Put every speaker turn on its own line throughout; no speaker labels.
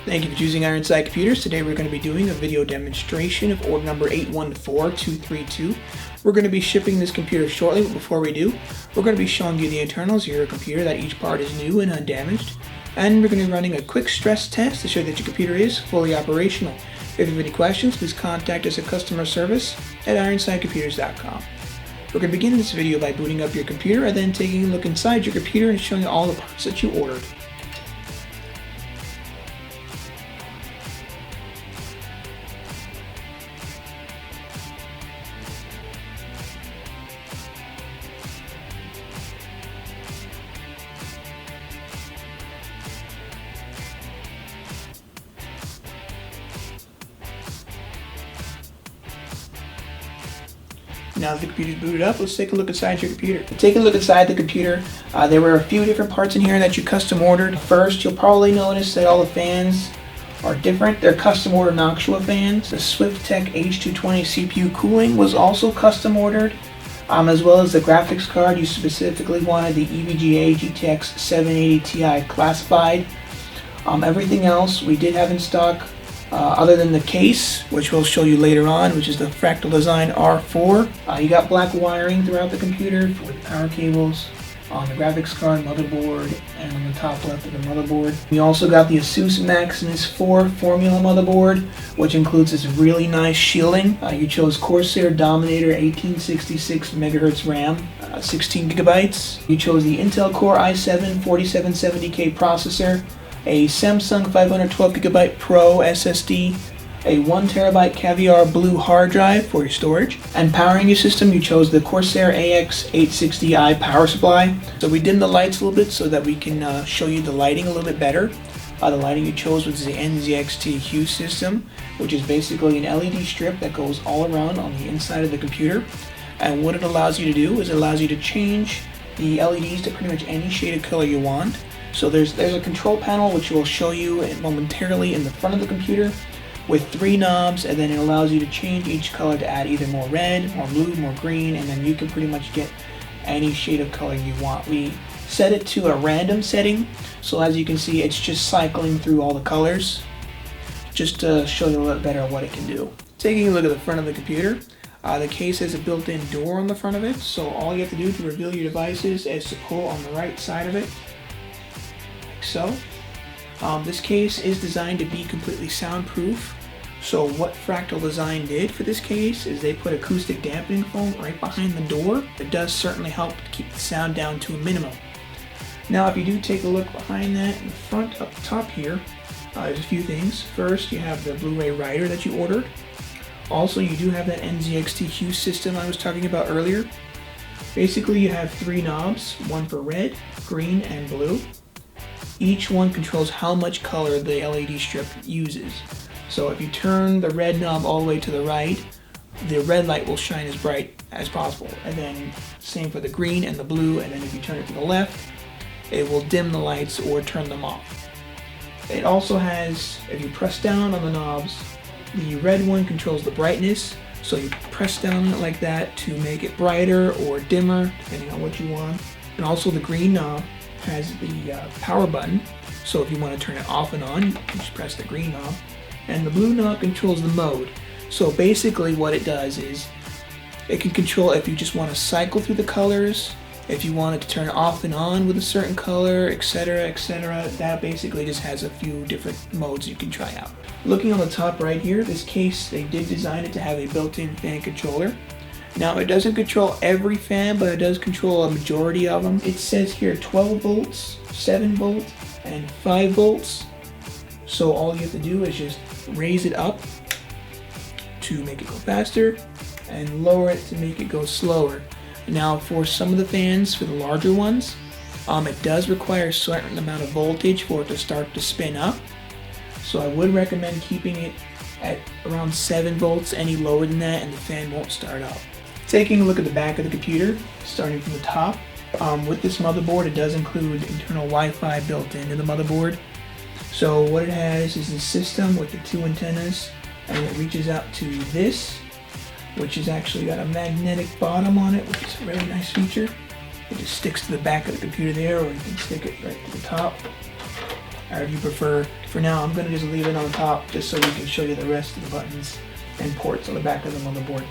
Thank you for choosing Ironside Computers. Today we're going to be doing a video demonstration of order number 814232. We're going to be shipping this computer shortly, but before we do, we're going to be showing you the internals of your computer, that each part is new and undamaged, and we're going to be running a quick stress test to show that your computer is fully operational. If you have any questions, please contact us at customer service at ironsidecomputers.com. We're going to begin this video by booting up your computer and then taking a look inside your computer and showing you all the parts that you ordered. Now that the computer's booted up, let's take a look inside your computer. To take a look inside the computer, there were a few different parts in here that you custom ordered. First, you'll probably notice that all the fans are different. They're custom ordered Noctua fans. The Swiftech H220 CPU cooling was also custom ordered, as well as the graphics card. You specifically wanted the EVGA GTX 780 Ti classified. Everything else we did have in stock. Other than the case, which we'll show you later on, which is the Fractal Design R4. You got black wiring throughout the computer with power cables on the graphics card, motherboard, and on the top left of the motherboard. We also got the ASUS Maximus 4 formula motherboard, which includes this really nice shielding. You chose Corsair Dominator 1866 MHz RAM, 16 gigabytes. You chose the Intel Core i7 4770K processor, a Samsung 512GB Pro SSD, a 1TB Caviar Blue hard drive for your storage, and powering your system you chose the Corsair AX860i power supply. So we dimmed the lights a little bit so that we can show you the lighting a little bit better. The lighting you chose was the NZXT Hue system, which is basically an LED strip that goes all around on the inside of the computer. And what it allows you to do is it allows you to change the LEDs to pretty much any shade of color you want. So there's a control panel which we'll show you momentarily in the front of the computer with 3 knobs, and then it allows you to change each color to add either more red, more blue, more green, and then you can pretty much get any shade of color you want. We set it to a random setting, so as you can see it's just cycling through all the colors just to show you a little better what it can do. Taking a look at the front of the computer, the case has a built-in door on the front of it, so all you have to do to reveal your devices is to pull on the right side of it. So, this case is designed to be completely soundproof. So what Fractal Design did for this case is they put acoustic dampening foam right behind the door. It does certainly help to keep the sound down to a minimum. Now if you do take a look behind that in the front up top here, there's a few things. First, you have the Blu-ray writer that you ordered. Also, you do have that NZXT Hue system I was talking about earlier. Basically, you have 3 knobs, one for red, green, and blue. Each one controls how much color the LED strip uses. So if you turn the red knob all the way to the right, the red light will shine as bright as possible. And then same for the green and the blue, and then if you turn it to the left, it will dim the lights or turn them off. It also has, if you press down on the knobs, the red one controls the brightness. So you press down on it like that to make it brighter or dimmer, depending on what you want. And also the green knob has the power button, so if you want to turn it off and on, you just press the green knob. And the blue knob controls the mode. So basically what it does is it can control if you just want to cycle through the colors, if you wanted to turn it off and on with a certain color, etc, etc. That basically just has a few different modes you can try out. Looking on the top right here, this case, they did design it to have a built-in fan controller. Now it doesn't control every fan, but it does control a majority of them. It says here 12 volts, 7 volts, and 5 volts. So all you have to do is just raise it up to make it go faster and lower it to make it go slower. Now for some of the fans, for the larger ones, it does require a certain amount of voltage for it to start to spin up. So I would recommend keeping it at around 7 volts. Any lower than that and the fan won't start up. Taking a look at the back of the computer, starting from the top, with this motherboard it does include internal Wi-Fi built into the motherboard. So what it has is the system with the 2 antennas, and it reaches out to this, which has actually got a magnetic bottom on it, which is a really nice feature. It just sticks to the back of the computer there, or you can stick it right to the top. or if you prefer. For now, I'm going to just leave it on top just so we can show you the rest of the buttons and ports on the back of the motherboard.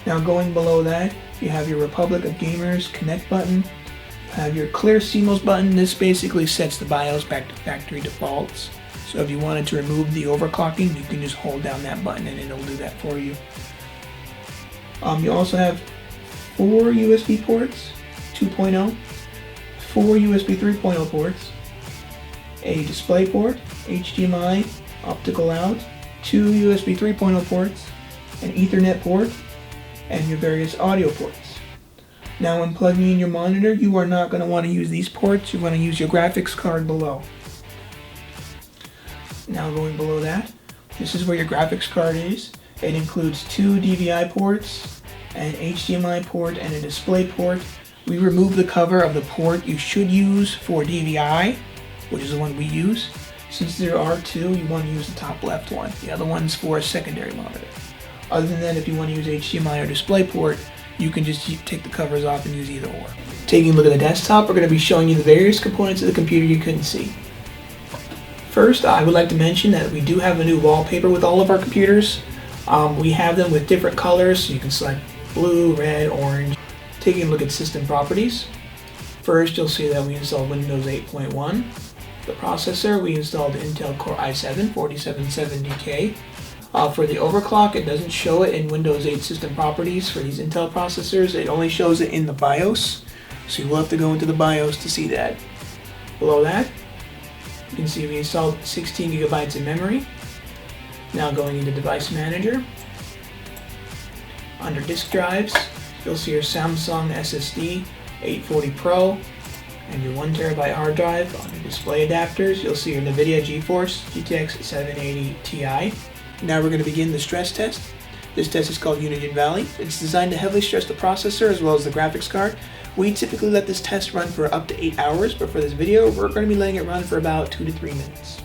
Now going below that, you have your Republic of Gamers Connect button. You have your Clear CMOS button. This basically sets the BIOS back to factory defaults. So if you wanted to remove the overclocking, you can just hold down that button and it'll do that for you. You also have 4 USB ports, 2.0, 4 USB 3.0 ports, a display port, HDMI, optical out, 2 USB 3.0 ports, an Ethernet port, and your various audio ports. Now when plugging in your monitor, you are not going to want to use these ports, you want to use your graphics card below. Now going below that, this is where your graphics card is. It includes 2 DVI ports, an HDMI port, and a display port. We removed the cover of the port you should use for DVI, which is the one we use. Since there are 2, you want to use the top left one. The other one's for a secondary monitor. Other than that, if you want to use HDMI or display port, you can just take the covers off and use either or. Taking a look at the desktop, we're going to be showing you the various components of the computer you couldn't see. First, I would like to mention that we do have a new wallpaper with all of our computers. We have them with different colors, so you can select blue, red, orange. Taking a look at system properties. First, you'll see that we installed Windows 8.1. The processor, we installed Intel Core i7-4770K. For the overclock, it doesn't show it in Windows 8 system properties for these Intel processors. It only shows it in the BIOS, so you will have to go into the BIOS to see that. Below that, you can see we installed 16 gigabytes of memory. Now going into Device Manager. Under disk drives, you'll see your Samsung SSD 840 Pro and your 1 terabyte hard drive. Under display adapters, you'll see your NVIDIA GeForce GTX 780 Ti. Now we're going to begin the stress test. This test is called Unigine Valley. It's designed to heavily stress the processor as well as the graphics card. We typically let this test run for up to 8 hours, but for this video, we're going to be letting it run for about 2 to 3 minutes.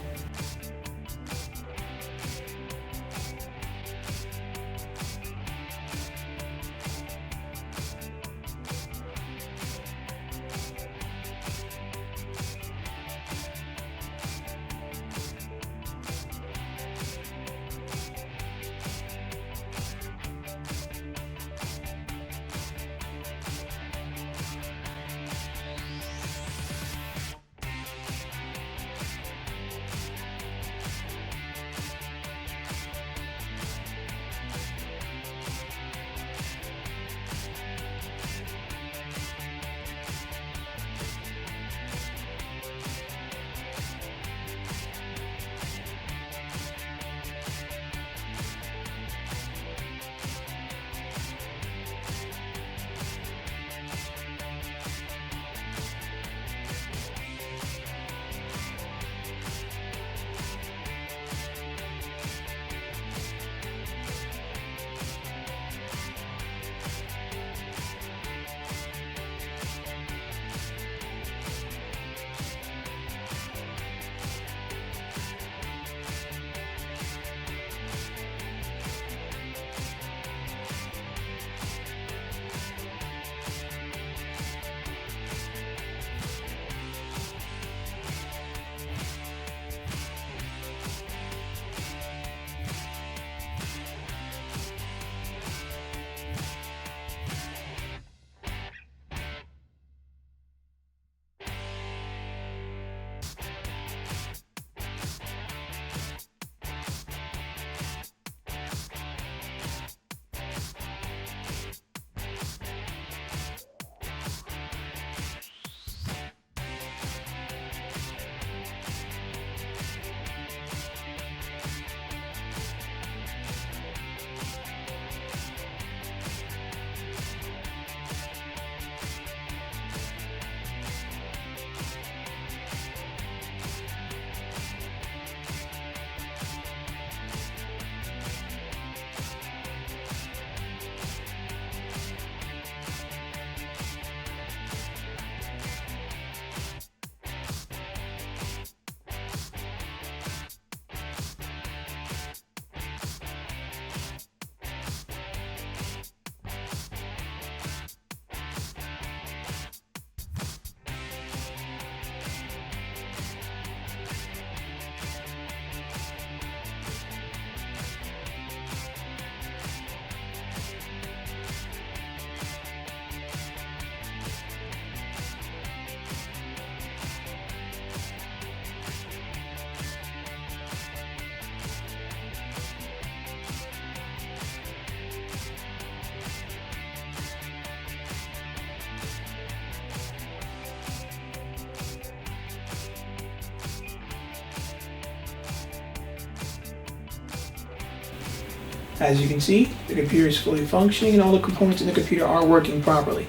As you can see, the computer is fully functioning and all the components in the computer are working properly.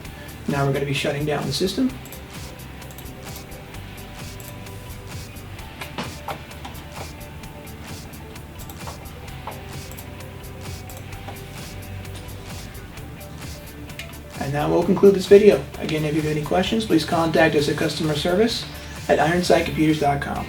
Now we're going to be shutting down the system. And that will conclude this video. Again, if you have any questions, please contact us at customer service at ironsidecomputers.com.